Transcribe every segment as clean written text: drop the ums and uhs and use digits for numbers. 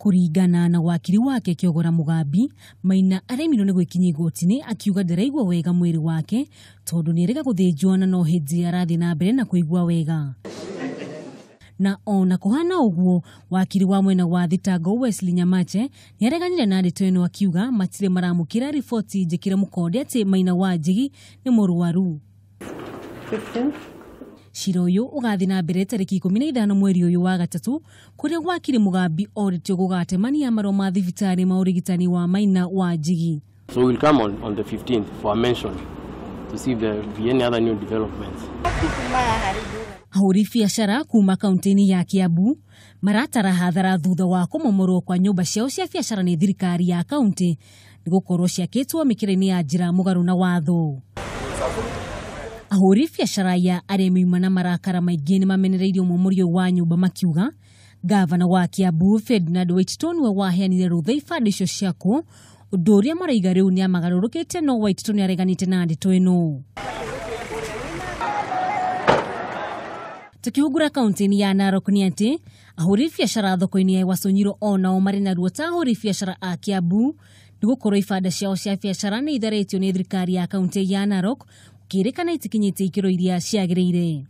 Kuringana na wakiri wake Kiogora Mugambi, Maina aremirwo ni gwikinya igoti-ini akiuga ndaraigua wega mwiri wake tondu nirega guthinjwo na no hindi arathi na mbere na kuigua wega. Na ona kuhana uguo, wakiri wa mwena wa thitango Wesley Nyamache niareganire na ndeto ino akiuga matire maramukira riboti njikire mukonde ati Maina wa Njigi ni murwaru. Cira uyu ugathi na mbere tariki 15 mweri uyu wa gatatu kuria wakiri Mugambi oritio gugatemania marua ma thibitari ma urigitani wa Maina wa Njigi. So we'll come on the 15th for a mention to see if there will be any other new developments. Ahuri biacara kuma kaunti-ini ya Kiambu maratara hathara thutha wa kumomorwo kwa nyumba ciao cia biacara ni thirikari ya kaunti nigukorwo ciakitwo mikire-ini ya njira mugaru na watho. Ahuri biacara ya aremi mana marakara maingi ni mamenereirio momorio wa nyumba makiuga gavana wa Kiambu Ferdinand Waititu niwe waheanire rutha ibanda icio ciako undu uria maraiga riu ni amagarurukite no Waititu ni areganite na ndeto ino. Tukihugura kaunti-ini ya Narok ni ati ahuri biacara thoko-ini ya Wasonyiro onao mari na ruo ta ahuri biacara a Kiambu nigukorwo ibanda ciao cia biacara ni itharetio ni thirikari ya kaunti ya Narok ukirikana itikinyite ikiro iria ciagiriire.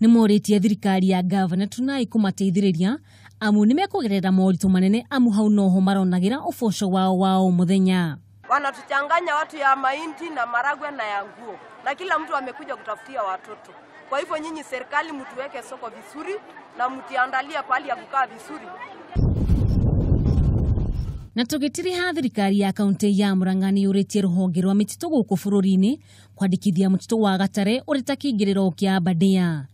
Ni moritie thirikari ya gavana Tunai kumateithiriria amu nimekugerera moritu manene amu hau noho maronagira uboco wao muthenya. Wanatuchanganya watu ya mahindi na maragwe na ya nguo. Na kila mtu amekuja kutafutia watoto. Kwa hivyo nyinyi serikali mtuweke soko vizuri na mtiandalia pali ya kukaa vizuri. Na tugitiri ha thirikari ya kaunti ya Murang'a ni uritie ruhonge rwa mitito guku bururi-ini kwandikithia mutito wa gatare urita kingiriro kia Badia.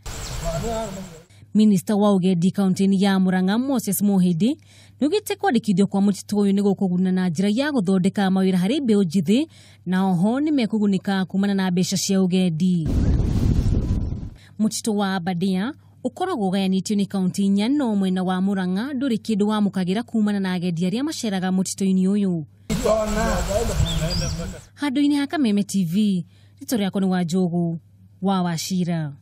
Minister wa ugendi kaunti-ini ya Murang'a Moses Mohidi nugite kwandikithio kwa mutito uyu ni gukuguna na njira ya guthondeka mawira hari mbeu njithi na oho ni mekugunika kumana na mbeca cia ugendi. Mutito wa Badia ukoragwo ugayanitio ni kaunti 4 no mwena wa Murang'a nduri kindu wa mukagira kumana na agendi aria maceraga mutito-ini uyu. Handu-ini ha Kameme TV, rito riakwa ni Wanjogu wa Wachira.